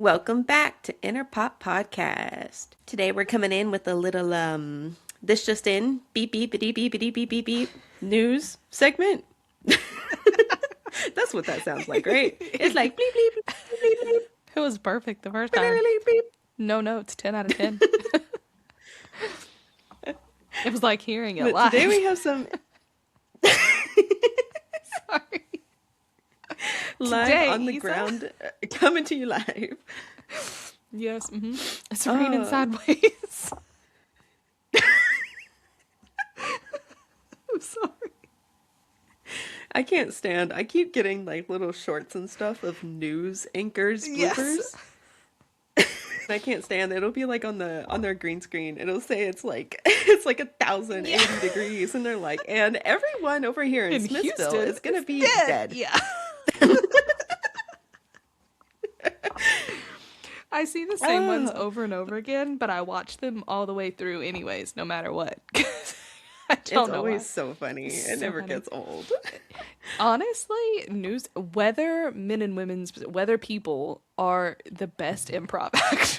Welcome back to Inner Pop Podcast. Today we're coming in with a little this just in beep beep beep beep beep beep beep beep news segment. That's what that sounds like, right? It's like bleep bleep bleep bleep It was perfect the first bleep time. bleep bleep. No notes, 10 out of 10. It was like hearing it But live. today we have some Sorry. live Today, on the Isa. ground coming to you live. Yes, It's raining sideways. I'm sorry. I can't stand. I keep getting like little shorts and stuff of news anchors bloopers. Yes. I can't stand it. It'll be like on their green screen. It'll say it's like 1,080 degrees, and they're like, and everyone over here in Smithville Houston, is gonna be dead. Yeah. I see the same ones over and over again, but I watch them all the way through anyways, no matter what. I don't It's know always why. so funny. It So never funny. gets old. Honestly, weather men and women's weather people are the best improv actors.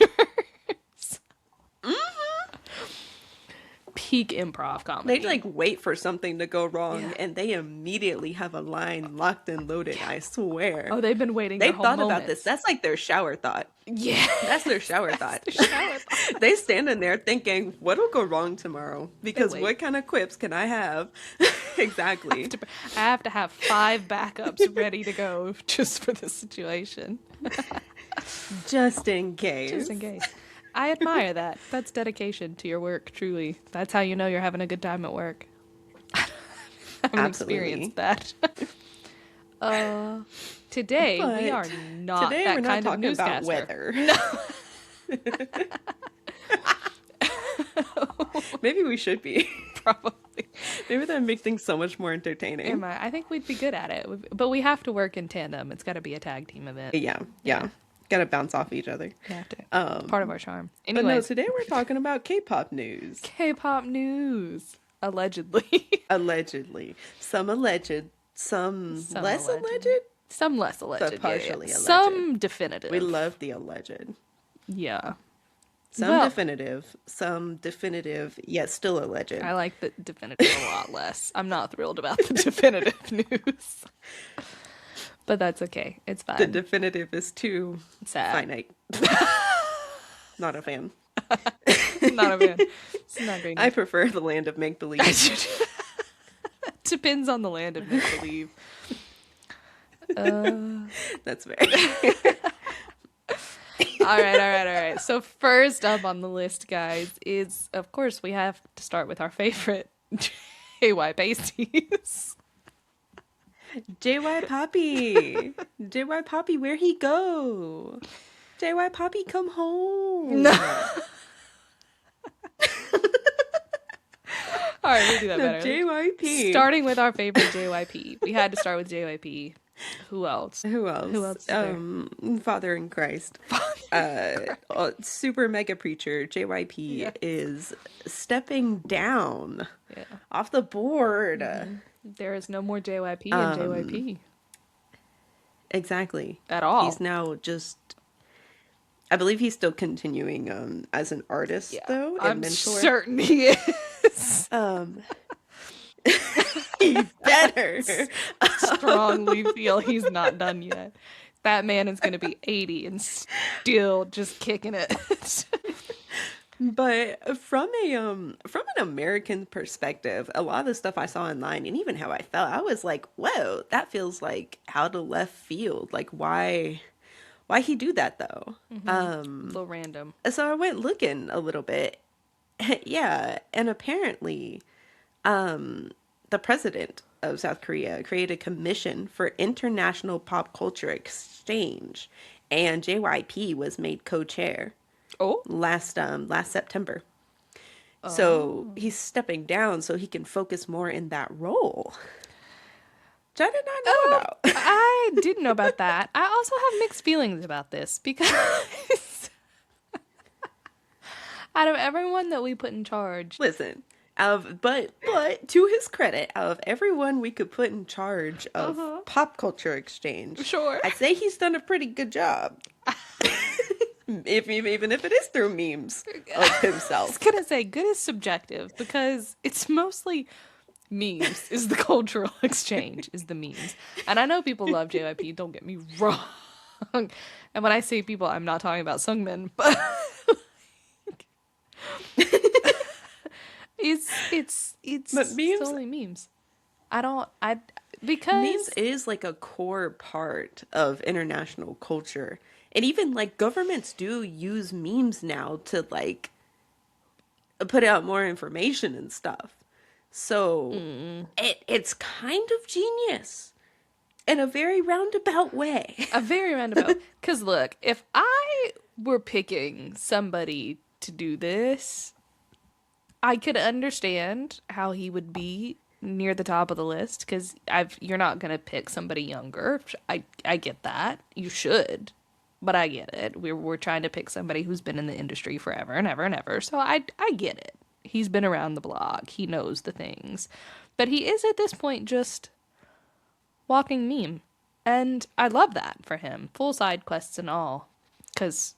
Peak improv comedy. They like wait for something to go wrong, Yeah. and they immediately have a line locked and loaded. I swear. Oh, they've been waiting. They've their whole thought about moments. this. That's like their shower thought. Yeah, That's their shower thought. the shower thought. They standing there thinking, what'll go wrong tomorrow? Because wait. what kind of quips can I have? Exactly. I have to have 5 backups ready to go just for this situation, Just in case. just in case. I admire that. That's dedication to your work. Truly, that's how you know you're having a good time at work. I haven't Absolutely. experienced that. Today we But are not Today that we're not kind of talking newscaster. about weather. Maybe we should be. Probably. Maybe that would make things so much more entertaining. Am I think we'd be good at it, but we have to work in tandem. It's got to be a tag team event. Yeah. Gotta bounce off each other. We have to. Part of our charm. But no, Anyways, today we're talking about K-pop news. K-pop news. Allegedly. Allegedly. Some alleged, some less alleged. alleged. Some less alleged. But partially alleged. Some definitive. We love the alleged. Yeah. Some Well- definitive, yet still alleged. I like the definitive a lot less. I'm not thrilled about the definitive news. But that's okay. It's fine. The definitive is too Sad. finite. Not a fan. Not a fan. It's not great. I prefer the land of make believe. Depends on the land of make believe. That's fair. All right. So first up on the list, guys, is of course we have to start with our favorite JY pasties. JY Poppy. JY Poppy, where he go? JY Poppy, come home. No. All right, we'll do that No, better. JYP. Starting with our favorite JYP. We had to start with JYP. Who else? Who else? Who else is there? Father in Christ. Super mega preacher JYP Yes. is stepping down Yeah. off the board. There is no more JYP in JYP Exactly. at all. He's now just. I believe he's still continuing as an artist though. And I'm mentor. certain he is. He better. Strongly feel he's not done yet. That man is going to be 80 and still just kicking it. But from an American perspective, a lot of the stuff I saw online and even how I felt, I was like, whoa, that feels like out of left field. Like why he do that though? A little random. So I went looking a little bit. Yeah, and apparently the president of South Korea created a commission for international pop culture exchange, and JYP was made co-chair Oh, last September. So he's stepping down so he can focus more in that role. Which I did not know about. I didn't know about that. I also have mixed feelings about this because out of everyone that we put in charge, Listen, but to his credit, out of everyone we could put in charge of pop culture exchange, Sure. I'd say he's done a pretty good job. Even if it is through memes of I was himself. gonna say good is subjective because it's mostly memes is the cultural exchange is the memes. And I know people love JYP, don't get me wrong. And when I say people, I'm not talking about Sungmin, but But it's memes solely memes. I don't I memes because is like a core part of international culture. And even like governments do use memes now to like put out more information and stuff. So it's kind of genius in a very roundabout way. a very roundabout. Because look, if I were picking somebody to do this, I could understand how he would be near the top of the list because you're not gonna pick somebody younger. I get that. You should, but I get it. We're trying to pick somebody who's been in the industry forever and ever and ever. So I get it. He's been around the block. He knows the things, but he is at this point just walking meme, and I love that for him. Full side quests and all, because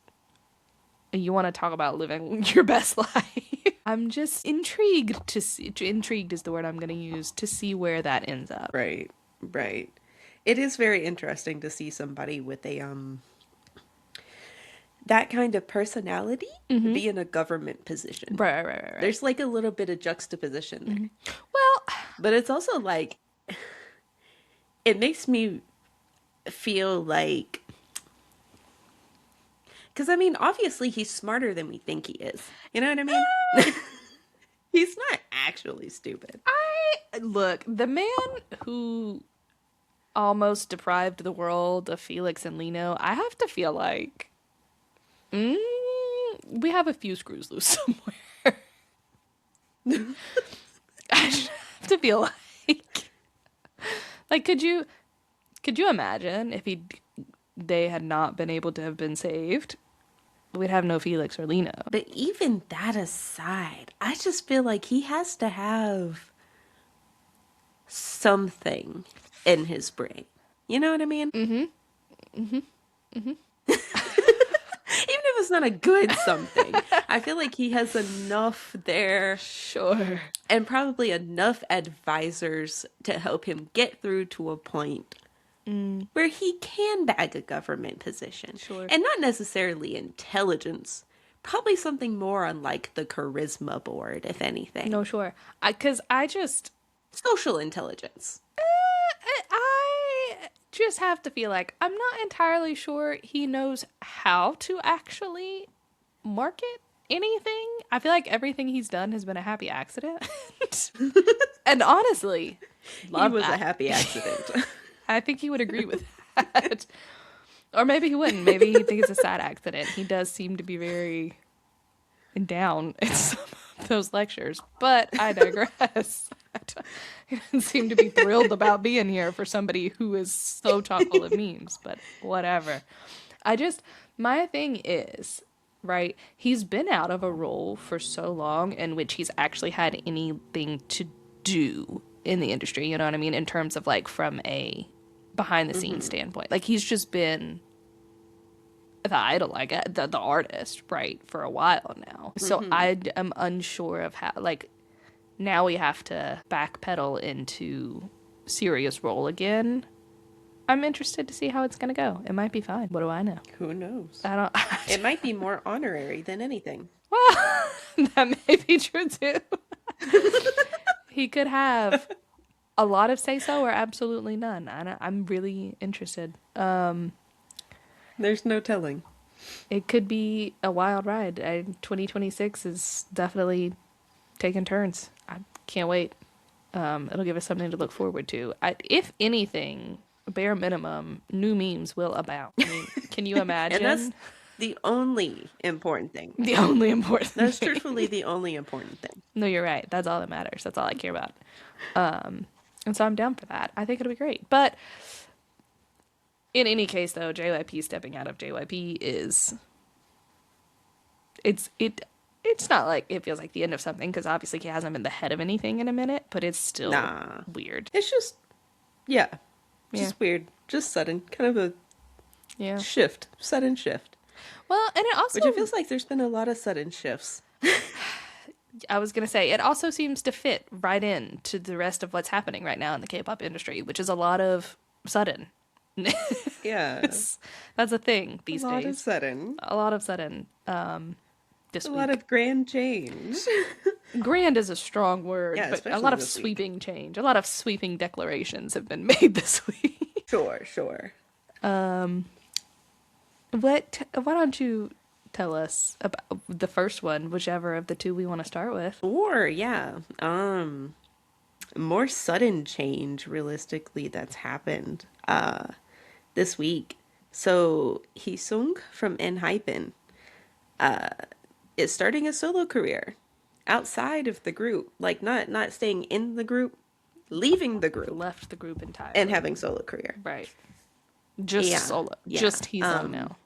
you want to talk about living your best life. I'm just intrigued to see. Intrigued is the word I'm going to use to see where that ends up. Right, right. It is very interesting to see somebody with a that kind of personality be in a government position. Right. There's like a little bit of juxtaposition there. Well, But it's also like it makes me feel like because I mean, obviously he's smarter than we think he is. You know what I mean? He's not actually stupid. look, the man who almost deprived the world of Felix and Lino, I have to feel like we have a few screws loose somewhere. I just have to feel like could you imagine if they had not been able to have been saved? We'd have no Felix or Lino. But even that aside, I just feel like he has to have something in his brain. You know what I mean? Even if it's not a good something, I feel like he has enough there. Sure. And probably enough advisors to help him get through to a point where he can bag a government position. Sure. And not necessarily intelligence. Probably something more on like the charisma board, if anything. No, sure. Because I just Social intelligence. I just have to feel like I'm not entirely sure he knows how to actually market anything. I feel like everything he's done has been a happy accident. And honestly, love He was that. a happy accident. I think he would agree with that. Or maybe he wouldn't. Maybe he'd think it's a sad accident. He does seem to be very down in some of those lectures. But I digress. He doesn't seem to be thrilled about being here for somebody who is so chock full of memes. But whatever. My thing is, right, he's been out of a role for so long in which he's actually had anything to do in the industry, you know what I mean? In terms of like from a behind the scenes standpoint. Like he's just been the idol, like the artist, right, for a while now. So I am unsure of how, like, now we have to backpedal into serious role again. I'm interested to see how it's gonna go. It might be fine. What do I know? Who knows? I don't. It might be more honorary than anything. Well, that may be true too. He could have a lot of say so or absolutely none. I'm really interested. There's no telling. It could be a wild ride. 2026 is definitely taking turns. I can't wait. It'll give us something to look forward to. If anything, bare minimum, new memes will abound. I mean, can you imagine? And that's the only important thing. the only important That's thing. truthfully the only important thing. No, you're right. That's all that matters. That's all I care about. And so I'm down for that. I think it'll be great. But in any case, though, JYP stepping out of JYP is it's not like it feels like the end of something because obviously he hasn't been the head of anything in a minute, but it's still weird. It's just, just weird. Just sudden. Kind of a Yeah. shift. Sudden shift. Well, and it also, Which it feels like there's been a lot of sudden shifts. I was going to say, it also seems to fit right in to the rest of what's happening right now in the K-pop industry, which is a lot of sudden. Yeah. That's a thing A these lot of days. sudden. A lot of sudden this A lot week. of grand change. Grand is a strong word, Yeah, but a lot especially of this week. sweeping change, a lot of sweeping declarations have been made this week. Sure, sure. Why don't you tell us about the first one, whichever of the two we want to start with? Or, yeah. More sudden change realistically that's happened this week. So Heeseung from Enhypen is starting a solo career outside of the group. Like not staying in the group, leaving the group Left the group and entirely. having solo career. Right. Just Yeah. solo. Yeah. Just Heeseung now.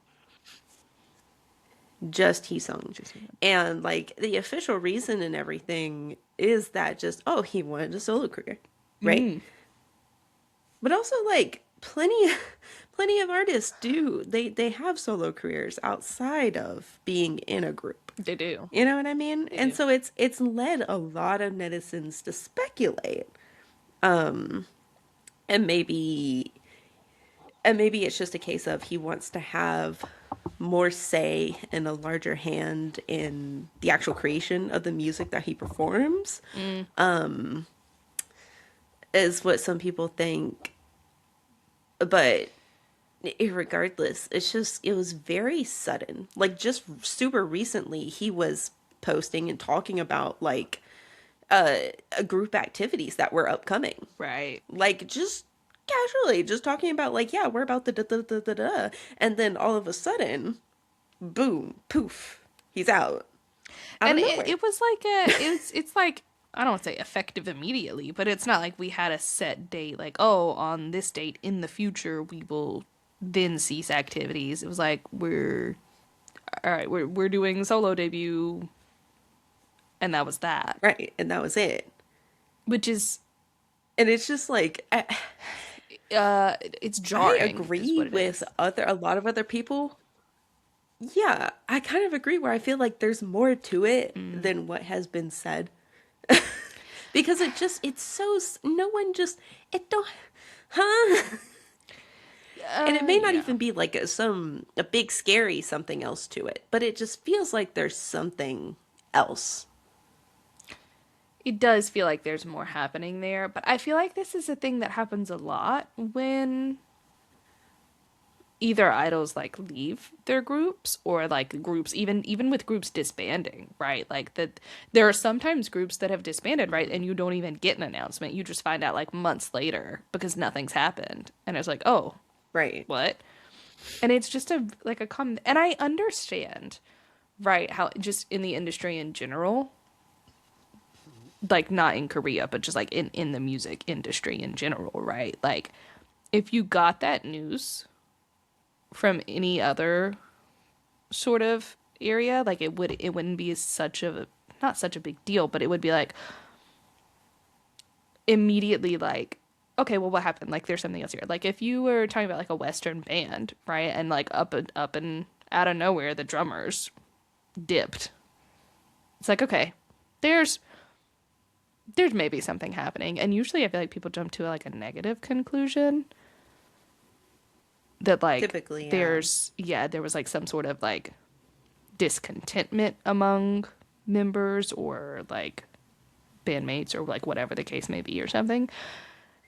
Just Heeseung. Just Heeseung. And like the official reason and everything is that just he wanted a solo career, right? But also like plenty of artists do they have solo careers outside of being in a group. They do. You know what I mean? They And do. so it's led a lot of netizens to speculate. And maybe it's just a case of he wants to have more say and a larger hand in the actual creation of the music that he performs. Is what some people think. But regardless, it was very sudden. Like just super recently, he was posting and talking about like group activities that were upcoming. Right. Like just casually, just talking about like, yeah, we're about the da da da da da, and then all of a sudden, boom, poof, he's out of And nowhere. it was like it's like, I don't want to say effective immediately, but it's not like we had a set date, like, oh, on this date in the future we will then cease activities. It was like, we're doing solo debut, and that was that. Right, and that was it. Which is And it's just like it's I jarring. Is agree what it with is. a lot of other people. Yeah, I kind of agree where I feel like there's more to it than what has been said. Because it's so no one just it don't huh? And it may not Yeah. even be like a big scary something else to it, but it just feels like there's something else. It does feel like there's more happening there, but I feel like this is a thing that happens a lot when either idols like leave their groups, or like groups, even with groups disbanding, right? Like that there are sometimes groups that have disbanded, right, and you don't even get an announcement. You just find out like months later because nothing's happened, and it's like, oh, Right. what? And it's just a like a common, and I understand, right, how just in the industry in general, like not in Korea, but just like in the music industry in general, right? Like if you got that news from any other sort of area, like it wouldn't be such a, not such a big deal, but it would be like immediately like, okay, well, what happened? Like there's something else here. Like if you were talking about like a Western band, right? And like up and out of nowhere the drummers dipped. It's like, okay, there's maybe something happening. And usually I feel like people jump to like a negative conclusion. That like Typically, yeah. there was like some sort of like discontentment among members or like bandmates or like whatever the case may be or something.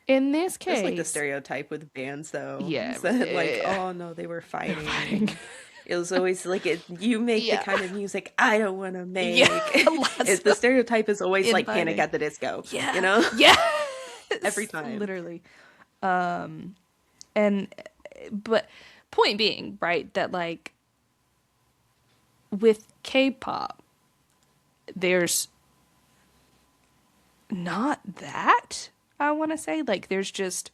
In this case, That's like the stereotype with bands, though. Yeah, Is that like, yeah. oh no, they were fighting. It was always like you make Yeah. the kind of music I don't want to make. Yeah, lots The stereotype is always like infighting. Panic at the Disco. Yeah, You know? yeah, Every time. literally. And but point being, right, that like with K-pop, there's not that, I want to say, like there's just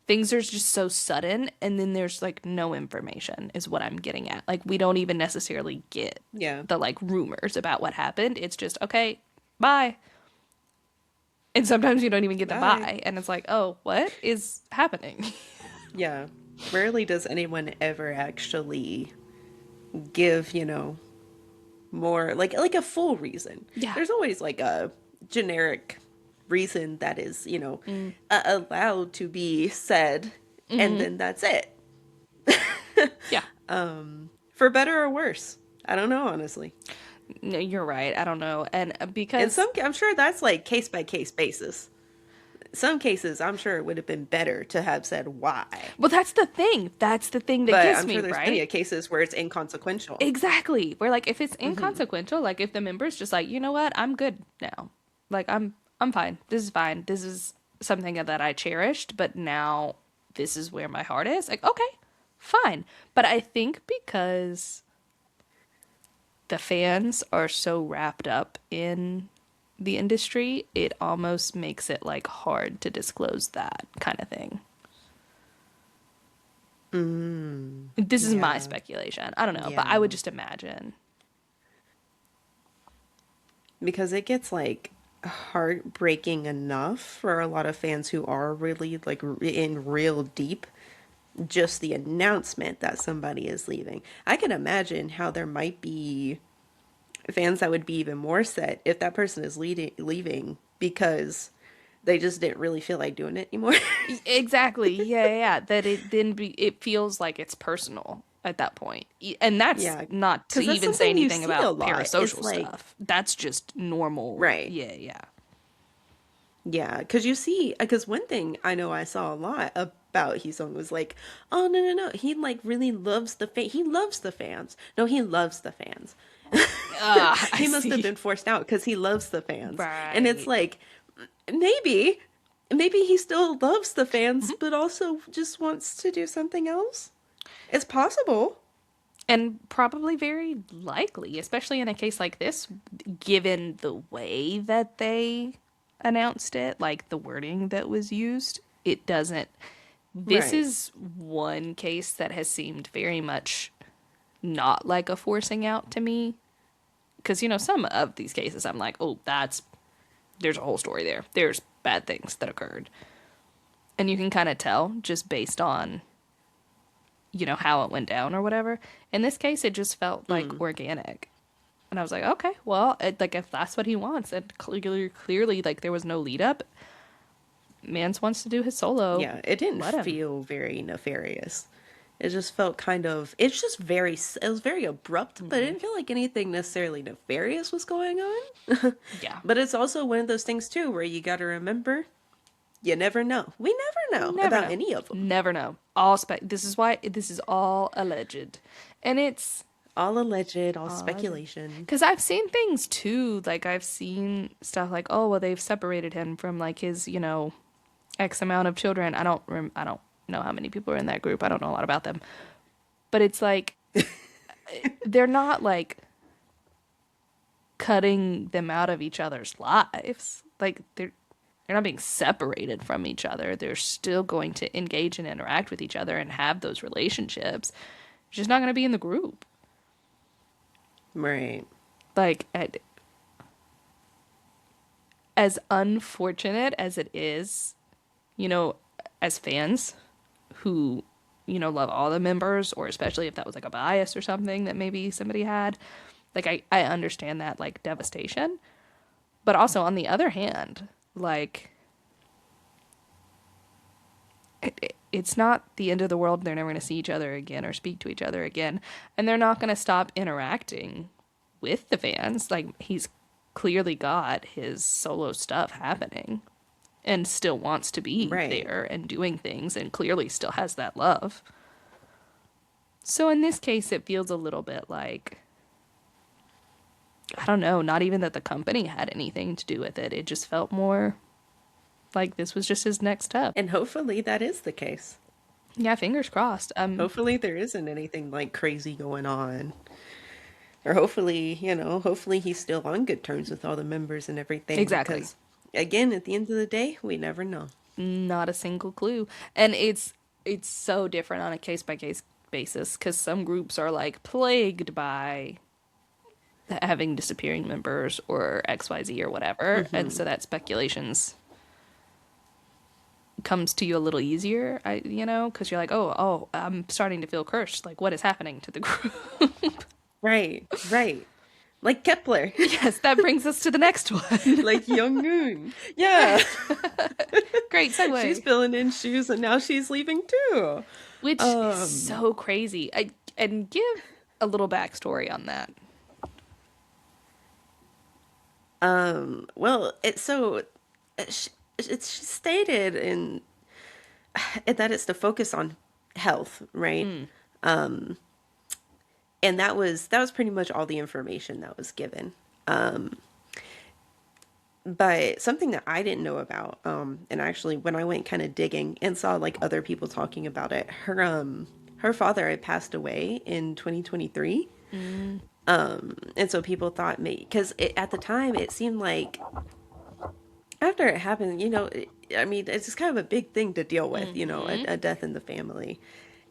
things are just so sudden, and then there's like no information is what I'm getting at. Like we don't even necessarily get Yeah. the like rumors about what happened. It's just, okay, bye. And sometimes you don't even get the Bye. bye, and it's like, oh, what is happening? Yeah. Rarely does anyone ever actually give, more like a full reason. Yeah. There's always like a generic reason that is, Mm. allowed to be said, and Mm-hmm. then that's it. Yeah. For better or worse. I don't know, honestly. No, you're right. I don't know. And In because, some, I'm sure that's like case by case basis. Some cases, I'm sure it would have been better to have said why. well, that's the thing. That's the thing that But gets I'm sure me, there's plenty right? of cases where it's inconsequential. Exactly. Where like if it's Hmm. inconsequential, like if the member's just like, you know what, I'm good now. Like I'm fine. This is fine. This is something that I cherished, but now this is where my heart is. Like, okay, fine. But I think because the fans are so wrapped up in the industry, it almost makes it like hard to disclose that kind of thing. Mm, This is my yeah. speculation. I don't know, but I would Yeah. just imagine. Because it gets like heartbreaking enough for a lot of fans who are really like in real deep, just the announcement that somebody is leaving. I can imagine how there might be fans that would be even more set if that person is leaving because they just didn't really feel like doing it anymore. Exactly. Yeah, yeah, yeah. That it feels like it's personal at that point. And that's Yeah, not to because that's even say something you anything see a about lot. It's parasocial like, stuff. That's just normal. right. Yeah, yeah. Yeah, because you see, because one thing I know I saw a lot about Heeseung was like, oh no no no, he like really loves the he loves the fans. No, he loves the fans. I He must have see. been forced out because he loves the fans, and it's Right. like maybe, maybe he still loves the fans, but also just wants to do something else. It's possible, And probably very likely, especially in a case like this, given the way that they announced it, like the wording that was used, it doesn't. This right? is one case that has seemed very much not like a forcing out to me. Because, some of these cases I'm like, oh, there's a whole story there. There's bad things that occurred. And you can kind of tell just based on, how it went down or whatever. In this case, it just felt like Mm. organic. And I was like, okay, well, like if that's what he wants, and clearly, like there was no lead up. Mans wants to do his solo. Yeah, it didn't Let him. feel very nefarious. It just felt kind of, it's just very, it was very abrupt, but it Hmm. didn't feel like anything necessarily nefarious was going on. Yeah. But it's also one of those things too where you got to remember, you never know. We never know Never about know. any of them. Never know. All this is why this is all alleged. And it's All alleged, all all alleged. speculation. Because I've seen things too. Like I've seen stuff like, oh, well, they've separated him from like his, X amount of children. I don't know how many people are in that group. I don't know a lot about them. But it's like they're not like cutting them out of each other's lives. Like they're not being separated from each other. They're still going to engage and interact with each other and have those relationships. Just not going to be in the group. Right. Like as unfortunate as it is, you know, as fans who, love all the members, or especially if that was like a bias or something that maybe somebody had, like I understand that like devastation. But also on the other hand, like it's not the end of the world. They're never going to see each other again or speak to each other again. And they're not going to stop interacting with the fans. Like he's clearly got his solo stuff happening and still wants to be Right. there and doing things and clearly still has that love. So in this case, it feels a little bit like, I don't know, not even that the company had anything to do with it. It just felt more like this was just his next step. And hopefully that is the case. Yeah, fingers crossed. Hopefully there isn't anything like crazy going on. Or hopefully, hopefully he's still on good terms with all the members and everything Exactly. because again, at the end of the day, we never know. Not a single clue. And it's so different on a case by case basis because some groups are like plagued by having disappearing members or XYZ or whatever. And Hmm. so that speculation's comes to you a little easier, because you're like, oh, I'm starting to feel cursed. Like, what is happening to the group? Right, right. Like Kepler, Yes, that brings us to the next one. like Young. Yeah. Right. Great She's segue. filling in shoes and now she's leaving too. Which is Um, so crazy. And give a little backstory on that. well, it's stated in that it's to focus on health, right? Mm. And that was pretty much all the information that was given. But something that I didn't know about, and actually when I went kind of digging and saw like other people talking about it, her father had passed away in 2023. Mm. And so people thought maybe because at the time it seemed like after it happened, I mean, it's just kind of a big thing to deal with, Mm-hmm. a death in the family.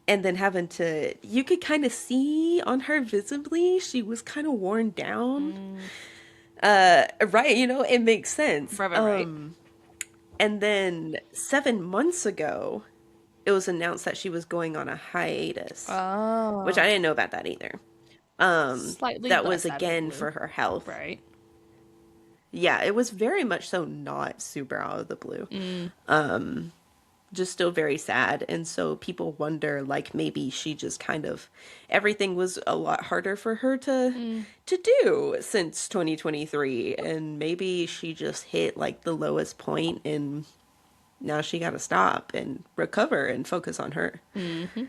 And then having to, you could kind of see on her visibly, she was kind of worn down. Mm. Right, it makes sense. Right. And then 7 months ago, it was announced that she was going on a hiatus, which Oh. I didn't know about that either. Slightly That was less out of the again blue. for her health. Right. Yeah, it was very much so not super out of the blue. Mm. Just still very sad. And so people wonder like maybe she just kind of everything was a lot harder for her Mm. to do since 2023 and maybe she just hit like the lowest point and now she got to stop and recover and focus on her. Mm-hmm.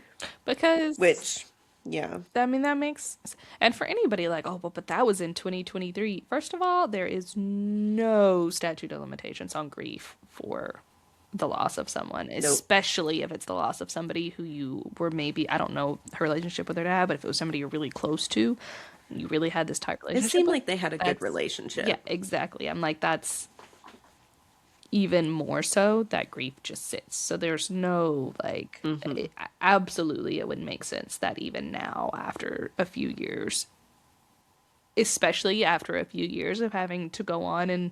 Because Which yeah. I mean, that makes and for anybody like, oh, but that was in 2023. First of all, there is no statute of limitations on grief for the loss of someone, Nope. especially if it's the loss of somebody who you were maybe, I don't know her relationship with her dad, but if it was somebody you're really close to, you really had this tight It relationship seemed with, like they had a good that's, yeah, relationship. exactly. I'm like, that's even more so that grief just sits. So there's no like, Mhm. absolutely, it would make sense that even now, after a few years, especially after a few years of having to go on and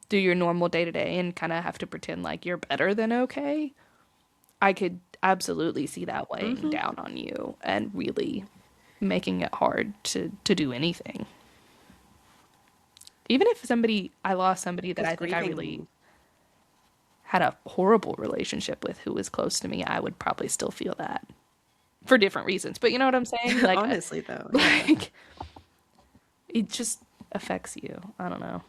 do your normal day to day and kind of have to pretend like you're better than okay, I could absolutely see that weighing Mhm. down on you and really making it hard to do anything. Even if I lost somebody that Cuz I think I really grieving had a horrible relationship with who was close to me, I would probably still feel that for different reasons. But you know what I'm saying? Like, honestly though, yeah. like it just affects you. I don't know.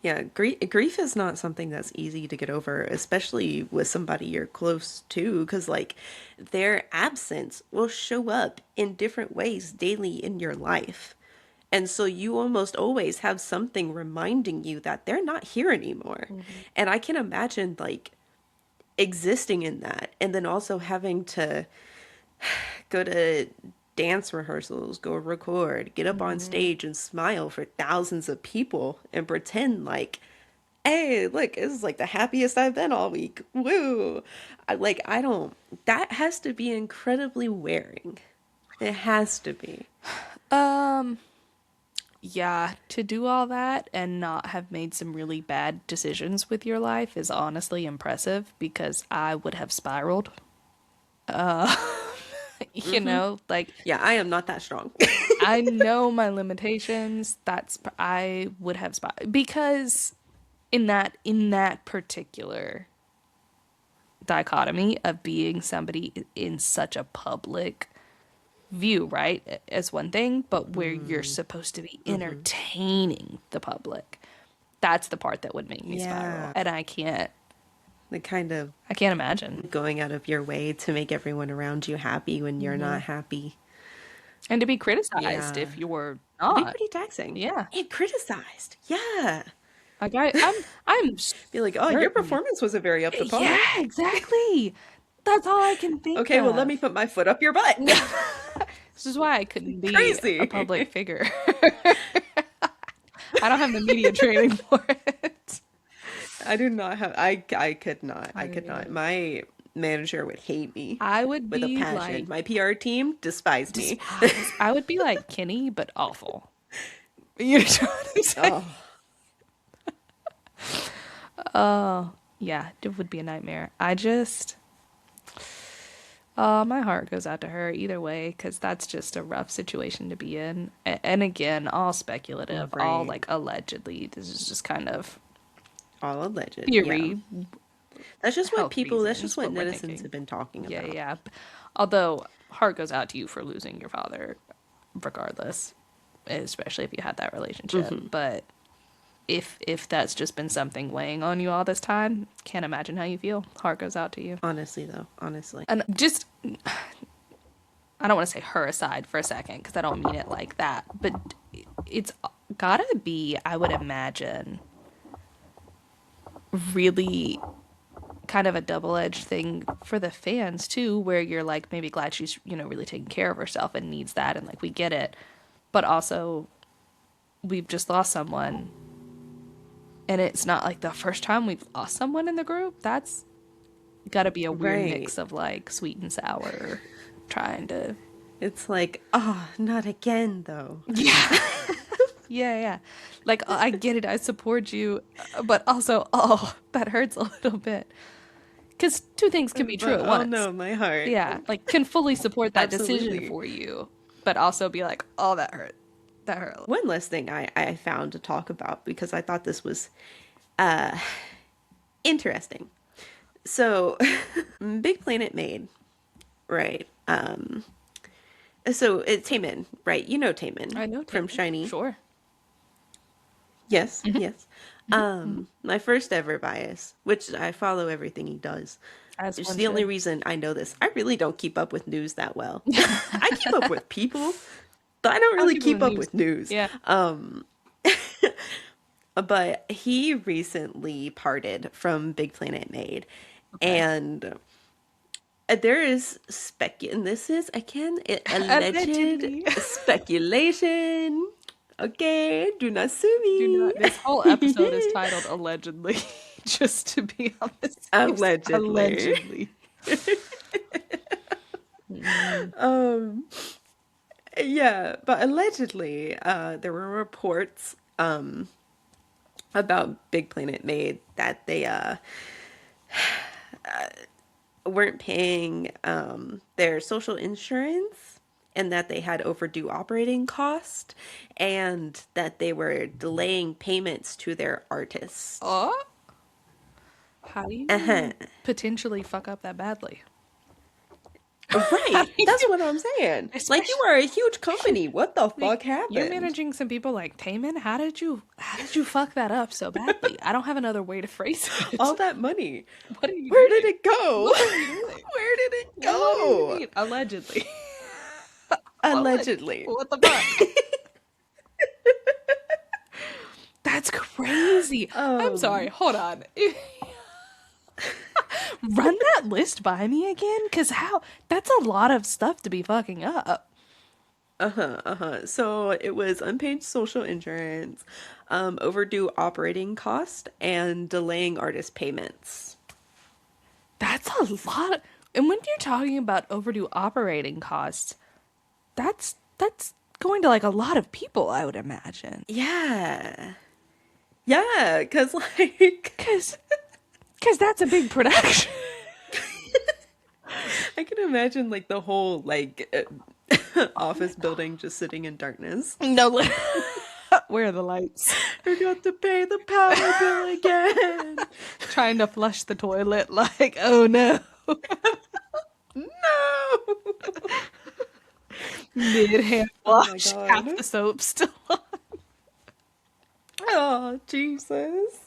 Yeah, grief is not something that's easy to get over, especially with somebody you're close to, because like their absence will show up in different ways daily in your life. And so you almost always have something reminding you that they're not here anymore. Hmm. And I can imagine like existing in that and then also having to go to dance rehearsals, go record, get up on Hmm. stage and smile for thousands of people and pretend like, hey, look, this is like the happiest I've been all week. Woo. I don't, that has to be incredibly wearing. It has to be. Um, yeah, to do all that and not have made some really bad decisions with your life is honestly impressive because I would have spiraled. Uh, Hmm. like Yeah, I am not that strong. I know my limitations. I would have because in that particular dichotomy of being somebody in such a public view, right? As one thing, but where you're Mm, supposed to be hmm. entertaining the public. That's the part that would make me spiral. Yeah, And the kind of I can't imagine. going out of your way to make everyone around you happy when you're Hmm. not happy. And to be criticized Yeah. if you're It'd be not. pretty taxing. Yeah. And criticized. Yeah. Like I'm Be like, oh, your certain. performance wasn't very up to Yeah, par. exactly. That's all I can think Okay, well, let me of. put my foot up your butt. This is why I couldn't be a public Crazy. figure. I don't have the media training for it. I do not have, I could not. I could not. I, My manager would hate me I would with a be passion. like My PR team despised me. despise. I would be like Kenny, but awful. You know what I'm saying? Oh, Oh, yeah, it would be a nightmare. My heart goes out to her either way because that's just a rough situation to be in. And again, all speculative, all Right. like allegedly. This is just kind of All alleged. Yeah. theory, health That's just reasons, what what we're netizens thinking. have been talking Yeah, about. yeah. Although, heart goes out to you for losing your father, regardless, especially if you had that relationship. Hmm. But if that's just been something weighing on you all this time, can't imagine how you feel. Heart goes out to you. Honestly, though, honestly. And just, I don't want to say her aside for a second because I don't mean it like that, but it's gotta be, I would imagine, really kind of a double-edged thing for the fans too, where you're like maybe glad she's, really taking care of herself and needs that, and like we get it, but also we've just lost someone, and it's not like the first time we've lost someone in the group. That's got to be a weird Right. mix of like sweet and sour, trying to. It's like, oh, not again, though. Yeah. Yeah, yeah. Like, I get it, I support you, but also, that hurts a little bit. Because two things can be true But at oh once. no, my heart. Yeah, like, can fully support that decision Absolutely. for you, but also be like, oh, that hurt. That hurt a lot. One last thing I found to talk about because I thought this was interesting. So, Big Planet made, right? So it's Taemin, right? You know Taemin I know, from Taylor. Shiny. Sure. Yes, yes. My first ever bias, which I follow everything he does. As It's one the only should. reason I know this. I really don't keep up with news that well. I keep up with people, but I don't I'll really keep it with keep up news. with news. Yeah. But he recently parted from Big Planet Made, Okay. and there is and this is again alleged Allegedly. speculation. Okay, do not sue Do not. This whole me. episode is titled Allegedly, just to be on the safe side. Allegedly. Allegedly. Mm, um yeah, but allegedly there were reports about Big Planet Made that they weren't paying their social insurance, and that they had overdue operating cost, and that they were delaying payments to their artists. oh, how do Uh-huh. you potentially fuck up that badly? How Right. do That's you, what I'm saying. Like, you especially are a huge company. What the like fuck you're happened? managing some people like Taman. How did you fuck that up so badly? I don't have another way to phrase All it. that money. What are you Where did doing? it go? What are you doing? Where did it What do you go? mean? Allegedly. Allegedly. What the fuck? That's crazy. I'm sorry. Um, Hold on. Run that list by me again, cause how? That's a lot of stuff to be fucking up. uh-huh, uh-huh. So it was unpaid social insurance, overdue operating cost, and delaying artist payments. That's a lot. And when you're talking about overdue operating costs, that's going to like a lot of people, I would imagine. Yeah. Yeah, because like Cause, cause that's a big production. I can imagine like the whole office building just sitting in darkness. No, where are the lights? I got to pay the power bill again. Trying to flush the toilet, like, oh no. No. Mid hand Oh my wash, god. half the soap still on. Oh, Jesus.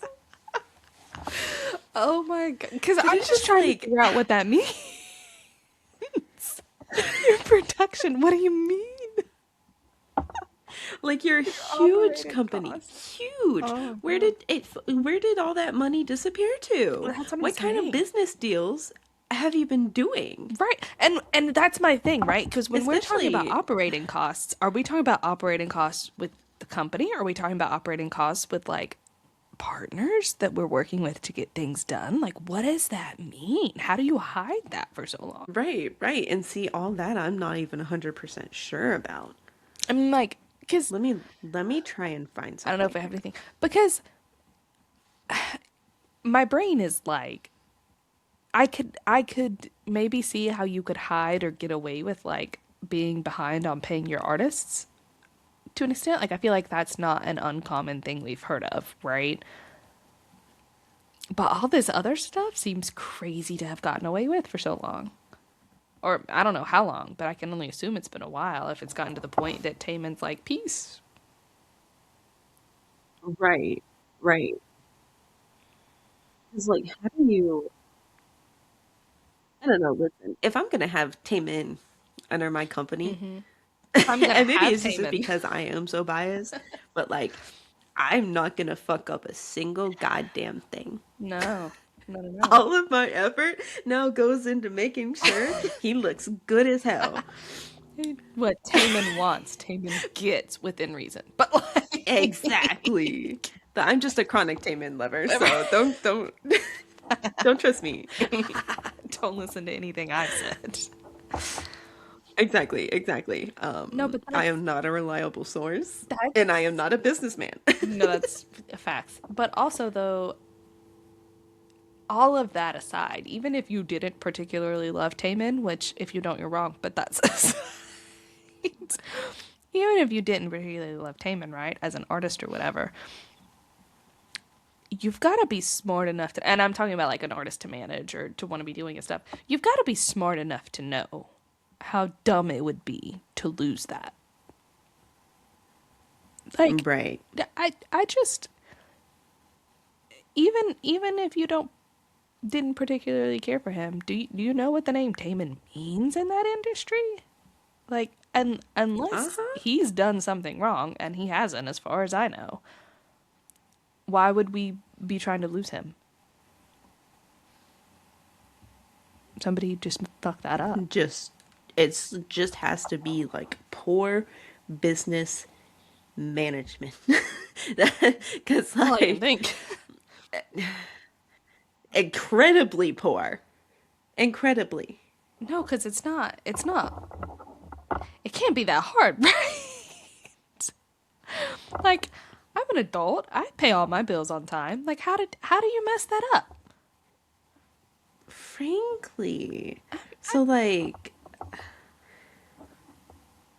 Oh my god. Because But I'm it's just just trying to like, figure out what that means. Your production, what do you mean? you're a huge Operating company. costs. Huge. Oh Where no. did all that money disappear to? That's what I'm What kind of saying. business deals have you been doing? Right. And that's my thing, right? Because when we're talking about Especially, operating costs, are we talking about operating costs with the company? Or are we talking about operating costs with like partners that we're working with to get things done? Like, what does that mean? How do you hide that for so long? right, right. And see, all that I'm not even 100% sure about. I mean, like, because Let me try and find I don't know something if I have here. anything. Because my brain is like, I could maybe see how you could hide or get away with like being behind on paying your artists to an extent. Like I feel like that's not an uncommon thing we've heard of, right? But all this other stuff seems crazy to have gotten away with for so long. Or I don't know how long, but I can only assume it's been a while if it's gotten to the point that Taemin's like, peace. Right, right. It's like, how do you? I don't know. Listen, if I'm gonna have Taemin under my company, If I'm gonna and maybe have it's just Taemin. because I am so biased, but like, I'm not gonna fuck up a single goddamn thing. No. No, no, no. All of my effort now goes into making sure he looks good as hell. What Taemin wants, Taemin gets within reason. But like, Exactly. But I'm just a chronic Taemin lover, so don't don't trust me. don't listen to anything I've said. Exactly, exactly. No, but I am not a reliable source, that's and I am not a businessman. no, that's facts. But also though, all of that aside, even if you didn't particularly love Taemin, which if you don't, you're wrong, but that's even if you didn't particularly love Taemin, right, as an artist or whatever, you've got to be smart enough to, and I'm talking about like an artist to manage or to want to be doing his stuff, you've got to be smart enough to know how dumb it would be to lose that. Like, Right. I just, even if you didn't particularly care for him, do you know what the name Taemin means in that industry? Like, and unless Uh-huh. he's done something wrong, and he hasn't, as far as I know, why would we be trying to lose him? Somebody just fucked that up. Just it's just has to be like poor business management. Cuz All I can like think. incredibly poor. Incredibly. No, because it's not. It's not. It can't be that hard, right? Like, I'm an adult. I pay all my bills on time. Like, how do you mess that up? Frankly. So like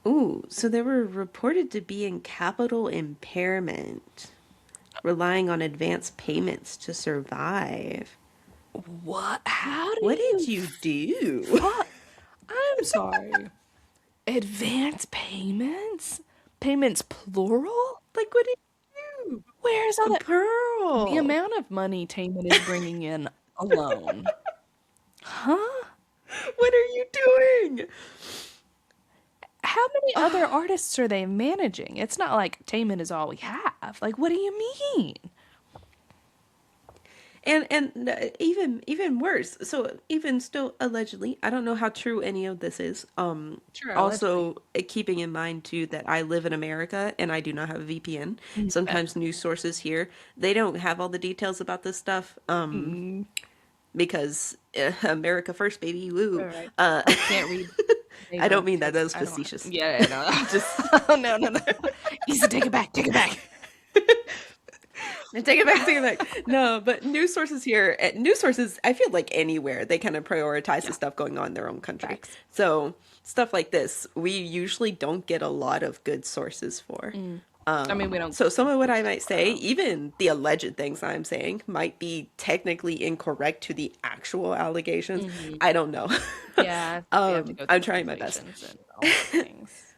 ooh, so they were reported to be in capital impairment, relying on advance payments to survive. What? How do What you did you do? fuck? I'm sorry. Advance payments? Payments plural? Like, what did you do? Where's all that? The Pearl, amount of money Taman is bringing in alone. Huh? what are you doing? How many other artists are they managing? It's not like Taman is all we have. Like, what do you mean? And even worse. So even still allegedly, I don't know how true any of this is. Sure, allegedly. Also keeping in mind too that I live in America and I do not have a VPN. Okay. Sometimes news sources here they don't have all the details about this stuff. Mm, Because America first, baby, all woo. right. Uh, I can't read I paper don't mean that. That because was I don't. facetious. Yeah, no. Just Oh, no, no, no. Easy, take it back. Take it back. take it back, take it back. No, but news sources here, news sources, I feel like anywhere, they kind of prioritize the Yeah, stuff going on in their own country. facts. So stuff like this, we usually don't get a lot of good sources for. I mean, we don't. So some of what I might say, even the alleged things I'm saying, might be technically incorrect to the actual allegations. I don't know. Yeah, we have to go I'm through trying my best. stipulations and all those things.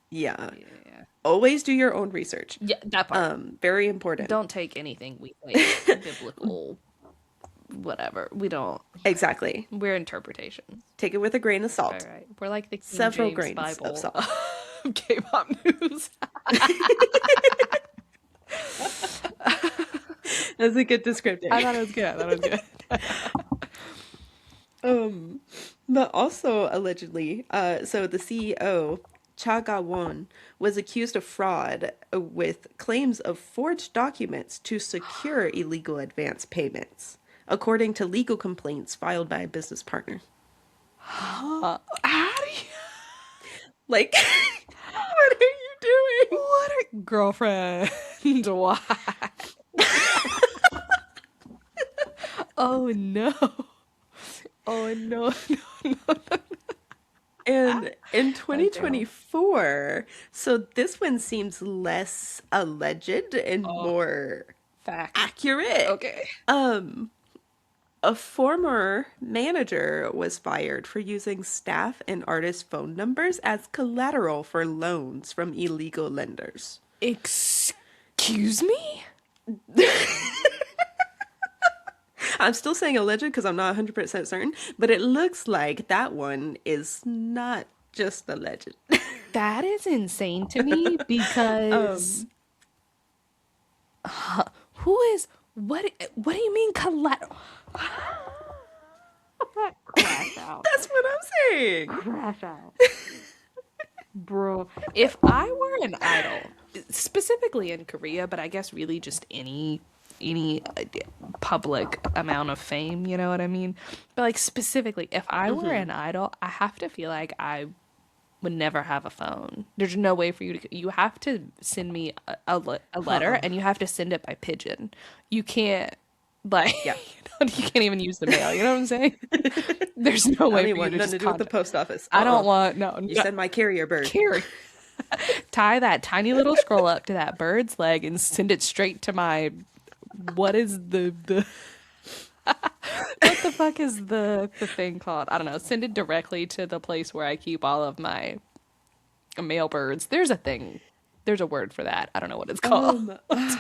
Yeah. Yeah. Always do your own research. Yeah, that part. Very important. Don't take anything we like biblical, whatever. We don't. Exactly. We're interpretations. Take it with a grain of All salt. right. We're like the King Several James grains of Bible salt. of K-pop news. That's a good descriptor. I thought it was good. I thought it was good. Um, but also allegedly, so the CEO, Cha Ga-won, was accused of fraud with claims of forged documents to secure illegal advance payments, according to legal complaints filed by a business partner. How do you? Like, what are you doing? What are girlfriend? Why? Oh no. Oh no. And in Oh damn. 2024, so this one seems less alleged and Oh, more fact. accurate. Okay. Um, a former manager was fired for using staff and artist phone numbers as collateral for loans from illegal lenders. Excuse me? I'm still saying alleged because I'm not 100% certain, but it looks like that one is not just alleged. That is insane to me because um, who is what do you mean collateral? Crash out. that's what I'm saying. Crash out. Bro, if I were an idol, specifically in Korea, but I guess really just any public amount of fame, you know what I mean? But like specifically, if I were Hmm. an idol, I have to feel like I would never have a phone. There's no way for you to. You have to send me a letter, Huh. and you have to send it by pigeon. You can't like Yeah. you can't even use the mail. You know what I'm saying? There's no I don't way even for you want to nothing just to do with the contact. post office. I don't want You no send my carrier bird. carry. Tie that tiny little scroll up to that bird's leg and send it straight to my what is the what the fuck is the thing called? I don't know. Send it directly to the place where I keep all of my male birds. There's a thing. There's a word for that. I don't know what it's called. Um,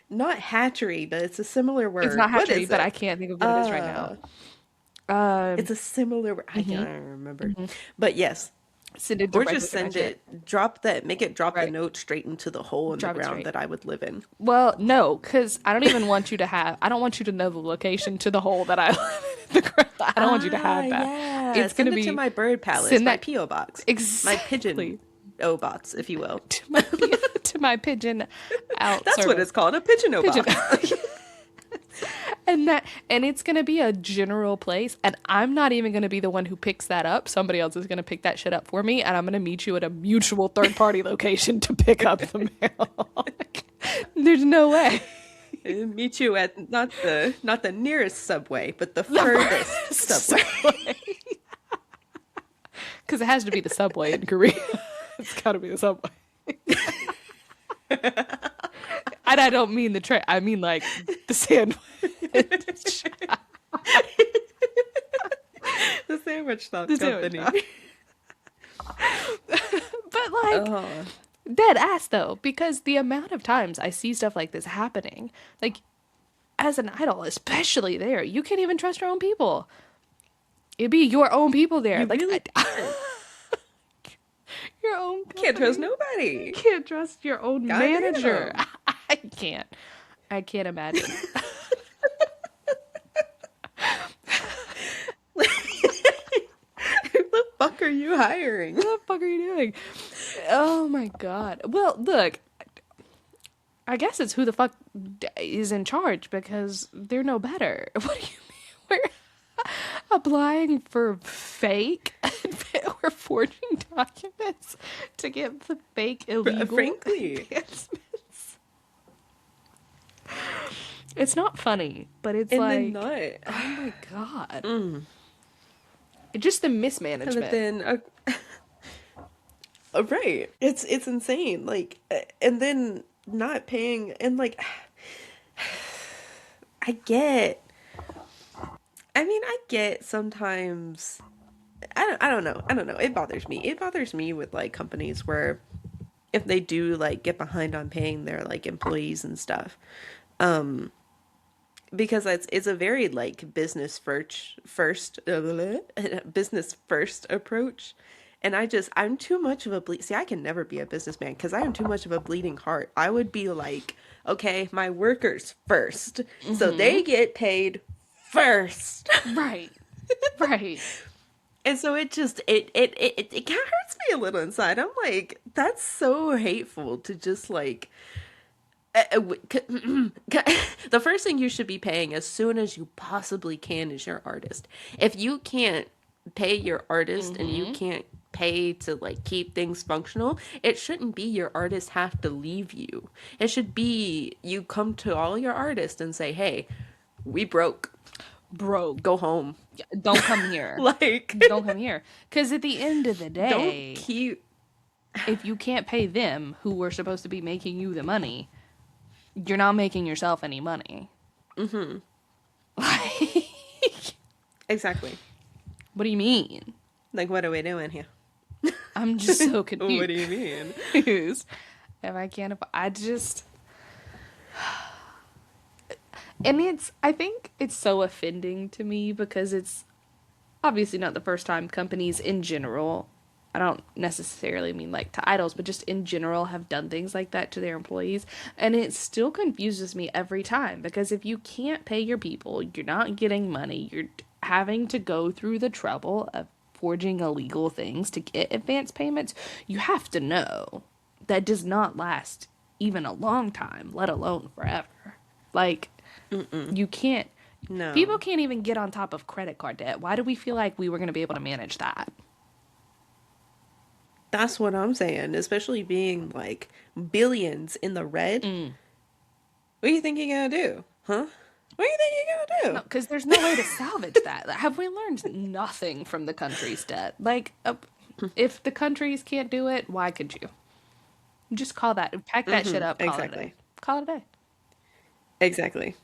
not hatchery, but it's a similar It's word. not What hatchery, is but I it? can't think of what it is right now. Uh, Um, it's a similar word. I mhm, can't remember. mhm. But yes, Send it or directly just to my send shit. it, drop that, make it drop the Right. note straight into the hole in the Drop it ground straight. that I would live in. Well, no, because I don't even want you to have. I don't want you to know the location to the hole that I live in the ground. I don't want you to Ah, have that. yeah. It's gonna Send it to be my bird palace, send my that P.O. box, my pigeon exactly O box, if you will. to my to my pigeon out That's what service it's called, a pigeon O pigeon. box. And it's gonna be a general place, and I'm not even gonna be the one who picks that up. Somebody else is gonna pick that shit up for me, and I'm gonna meet you at a mutual third party location to pick up the mail. Like, there's no way. Meet you at not the nearest subway, but the The furthest first subway. subway, because it has to be the subway in Korea. It's gotta be the subway. And I don't mean the train. I mean like the sandwich. The sandwich stop The sandwich company. shop. But like Oh, dead ass though, because the amount of times I see stuff like this happening, like as an idol, especially there, you can't even trust your own people. It'd be your own people there, you like really can't. your own Can't trust company. You nobody. can't trust your own manager. Goddamn. I can't. I can't imagine. Who the fuck are you hiring? What the fuck are you doing? Oh my god. Well, look, I guess it's who the fuck is in charge because they're no better. What do you mean? We're applying for fake. We're forging documents to get the fake illegal Frankly. advancements. It's not funny, but it's And then like, not. oh my god. Just the But mismanagement. then, right. It's insane. Like, and then not paying, and like, I get. I mean, I get sometimes. I don't know. It bothers me. It bothers me with like companies where if they do like get behind on paying their like employees and stuff. Um, because it's a very like business first approach, and I'm too much of a see, I can never be a businessman because I am too much of a bleeding heart. I would be like, okay, my workers first, so they get paid first. Right. Right. And so it kind of hurts me a little inside. I'm like, that's so hateful to just like the first thing you should be paying as soon as you possibly can is your artist. If you can't pay your artist and you can't pay to like keep things functional, it shouldn't be your artists have to leave you. It should be you come to all your artists and say, "Hey, We broke. Bro, Go home. don't come here. Like, Don't come here. Because at the end of the don't day, keep. if you can't pay them who were supposed to be making you the money, you're not making yourself any money. Mm-hmm. Like, Exactly. what do you mean? Like, what are we doing here? I'm just so confused. What do you mean? If I can't, I just. And I think it's so offending to me because it's obviously not the first time companies in general, I don't necessarily mean like to idols, but just in general have done things like that to their employees. And it still confuses me every time because if you can't pay your people, you're not getting money, you're having to go through the trouble of forging illegal things to get advance payments, you have to know that does not last even a long time, let alone forever. Like, you can't. No. People can't even get on top of credit card debt. Why do we feel like we were going to be able to manage that? That's what I'm saying, especially being like billions in the red. What do you think you're gonna do? Huh? What do you think you're gonna No, do? because there's no way to salvage that. Have we learned nothing from the country's debt? Like, if the countries can't do it, why could you? Just call that, pack that shit up, call it a Exactly. day. Call it a day. Exactly.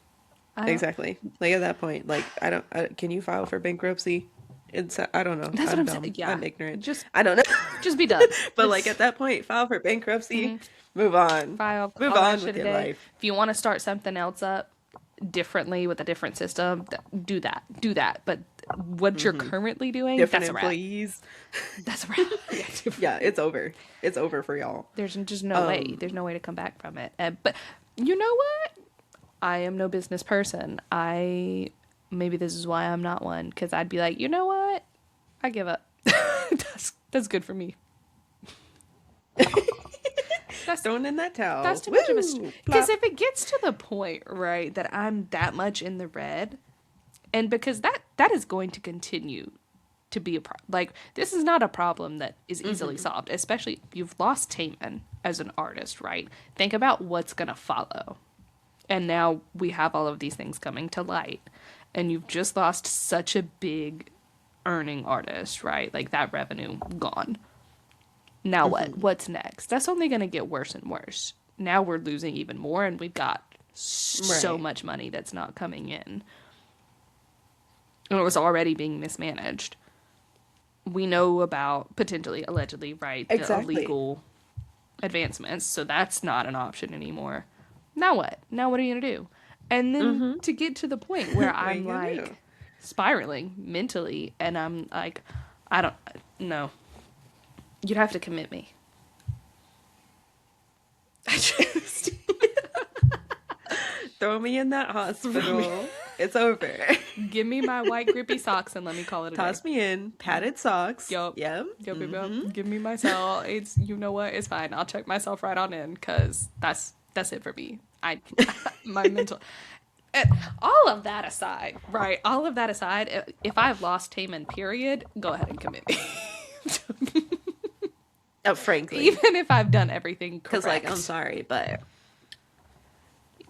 I don't- Exactly. Like at that point, like can you file for bankruptcy? I don't know. That's what I'm I'm dumb. saying. Yeah. I'm ignorant. Just I don't know. be done. But like at that point, file for bankruptcy. Move on. File Move all that on shit with a your day. life. If you want to start something else up differently with a different system, do that. Do that. But what you're currently doing, Different that's a wrap. employees. That's a wrap. Yeah, Yeah, it's over. It's over for y'all. there's just no way. There's no way to come back from it. But you know what? I am no business person. Maybe this is why I'm not one, because I'd be like, you know what? I give up. That's good for me. That's Throwing in that towel. That's too much of a Woo! because Plop. if it gets to the point, right, that I'm that much in the red, and because that is going to continue to be a problem. Like, this is not a problem that is easily solved, especially if you've lost Taemin as an artist, right? Think about what's gonna follow, and now we have all of these things coming to light, and you've just lost such a big earning artist, right? Like, that revenue gone. Now what? What's next? That's only going to get worse and worse. Now we're losing even more, and we've got so Right. much money that's not coming in. And it was already being mismanaged. We know about potentially, allegedly, right, the Exactly. illegal advancements, so that's not an option anymore. Now what? Now what are you going to do? And then to get to the point where What are you I'm gonna like do? spiraling mentally, and I'm like, I don't know. You'd have to commit me. I just Throw me in that hospital. It's over. give me my white grippy socks and let me call it a day. Toss me in padded socks. Yup. Yep. Yup, yup, yup. Give me my cell. It's, you know what? It's fine. I'll check myself right on in because that's it for me. My mental. And all of that aside, right? All of that aside, if I've lost Taemin, period, go ahead and commit me. Frankly. Even if I've done everything correct. Because, like, I'm sorry, but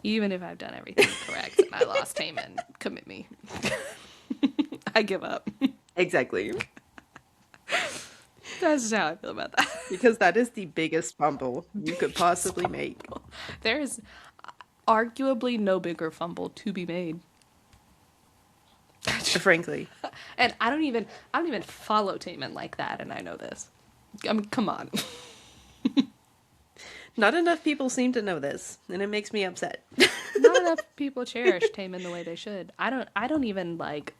Even if I've done everything correct and I lost Taemin, commit me. I give up. exactly. That's just how I feel about that. Because that is the biggest fumble you could possibly make. There is arguably no bigger fumble to be made. Frankly. And I don't even follow Taemin like that, and I know this. I mean, come on. Not enough people seem to know this, and it makes me upset. Not enough people cherish Taemin the way they should. I don't even like.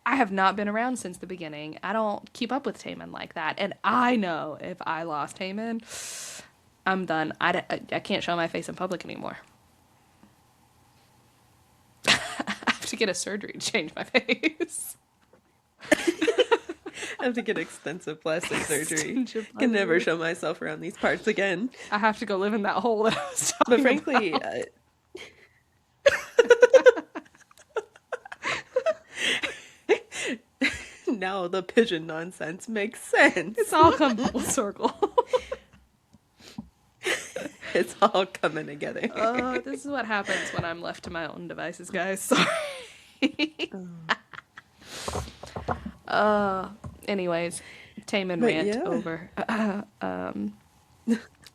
I have not been around since the beginning. I don't keep up with Taemin like that, and I know if I lost Taemin, I'm done. I can't show my face in public anymore. I have to get a surgery to change my face. I have to get extensive plastic surgery. Extensive Can never plastic. show myself around these parts again. I have to go live in that hole that I was But talking frankly, about. Now the pigeon nonsense makes sense. It's all come full circle. It's all coming together. This is what happens when I'm left to my own devices, guys. Sorry. uh, anyways, Taman But rant yeah, over.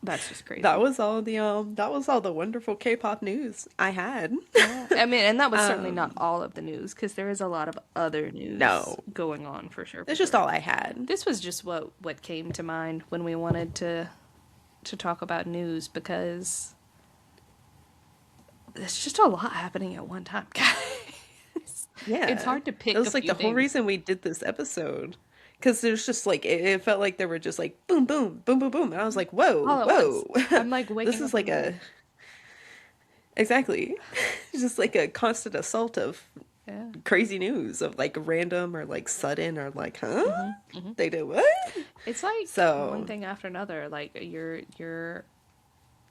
That's just that crazy. was all the wonderful K-pop news I had. Yeah, I mean, and that was certainly not um, all of the news because there is a lot of other no, news going on for sure, for that's just sure. all I had. This was just what came to mind when we wanted to talk about news because there's just a lot happening at one time, guys. It's Yeah, hard to that pick a was like few the whole things reason we did this episode. Because there's just like it felt like there were just like boom, boom, boom, boom, boom, and I was like, whoa, all at once. whoa, I'm like this waking is up in like the a morning. exactly, it's just like a constant assault of Yeah. crazy news of like random or like sudden or like, huh? They did what? It's like one So thing after another. Like you're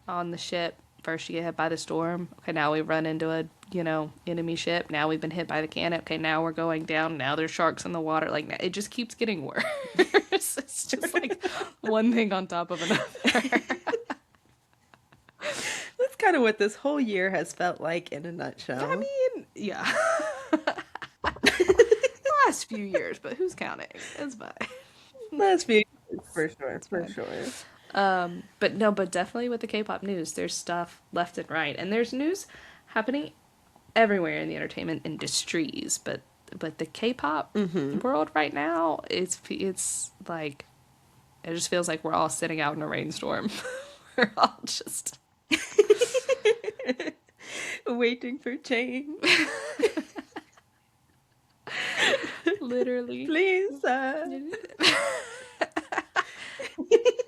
on the ship. First you get hit by the storm. Okay, now we run into a, enemy ship. Now we've been hit by the cannon. Okay, now we're going down. Now there's sharks in the water. Like it just keeps getting worse. It's just like one thing on top of another. that's kind of what this whole year has felt like in a I nutshell. mean, yeah. Last few years, but who's counting? It's fine. Last few years, for sure, It's for fine. sure. But no, but definitely with the K-pop news, there's stuff left and right, and there's news happening everywhere in the entertainment industries. But the K-pop world right now, it's like it just feels like we're all sitting out in a rainstorm. We're all just Waiting for change. literally. Please,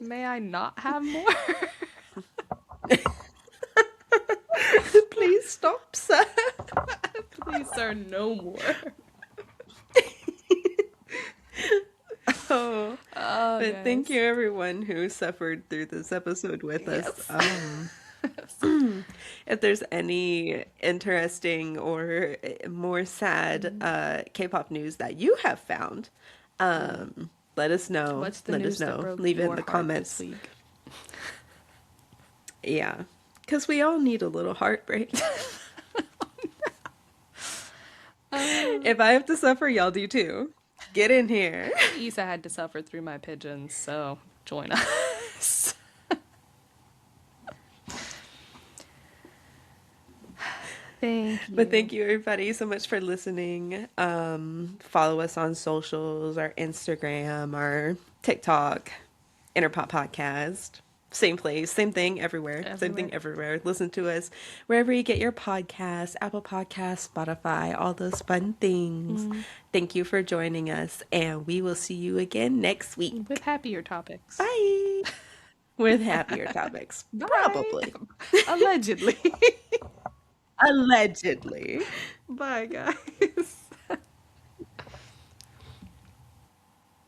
May I not have more? please stop, sir. Please, sir, no more. Oh, Oh, but thank guys. you everyone who suffered through this episode with us. Yes. If there's any interesting or more sad K-pop news that you have found, Yeah. let us know. What's the Let us news that know. broke Leave it in your the heart this comments. week? Yeah, because we all need a little heartbreak. If I have to suffer, y'all do too. Get in here. Issa had to suffer through my pigeons, so join us. Thank But you. thank you everybody so much for listening. Follow us on socials, our Instagram, our TikTok, Interpop Podcast. Same place, same thing everywhere. Same Everywhere. thing everywhere. Listen to us wherever you get your podcasts, Apple Podcasts, Spotify, all those fun things. Thank you for joining us, and we will see you again next With week. happier topics. Bye. With happier topics. Bye. Probably. Allegedly. Allegedly. Bye, guys.